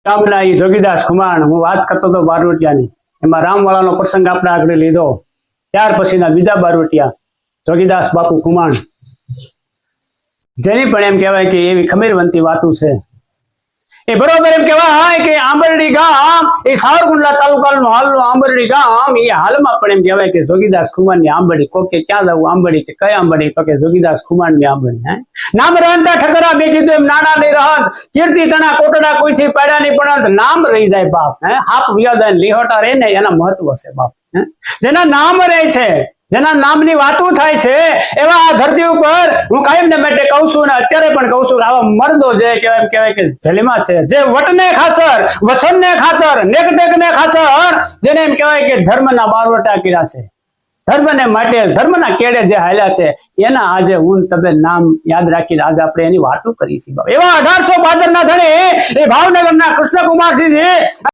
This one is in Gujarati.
ગામના એ જોગીદાસ ખુમાણ હું વાત કરતો હતો બારવટિયાની, એમાં રામવાળાનો પ્રસંગ આપણે આગળ લીધો. ત્યાર પછીના બીજા બારવટિયા જોગીદાસ બાપુ ખુમાણ, જેની પણ એમ કહેવાય કે એવી ખમીરવંતી વાતો છે. એ બરોબર એમ કહેવાય કે આંબરડી ગામ એ સાવરકુંડલા તાલુકાનું હાલનું આંબરડી ગામ, એ હાલમાં પણ એમ કહેવાય કે જોગીદાસ ખુમાણની આંબરડી. કોક કે ક્યાં જવું આંબરડી, કે કઈ આંબરડી, તો કે જોગીદાસ ખુમાણની આંબરડી. નામ રહનતા ઠકરા મેં કીધું એમ નાના નહીં રહન, કીર્તિ તણા કોટડા કોઈથી પાડ્યા નહીં પણ નામ રહી જાય બાપ. હાપ વિયાદા લીહોટા રહે ને એના મહત્વ છે બાપ. જેના નામ રહે છે, જેના નામની વાતો થાય છે, એવા આ ધરતી ઉપર હું કાયમ ને માટે કહું છું ને અત્યારે પણ કહું છું કે આવા મર્દો જે કહેવાય કે જલેમાં છે, જે વટને ખાતર, વચનને ખાતર, નેકટેકને ખાતર, જેને એમ કહેવાય કે ધર્મના બારવટા કર્યા છે, ધર્મને માટે ધર્મના કેડે જે હાલ્યા છે, એના આજે હું તમે નામ યાદ રાખીને આજે આપણે એની વાતો કરી છે. એવા 1800 ભાદરના ધણે એ ભાવનગરના કૃષ્ણકુમારસિંહ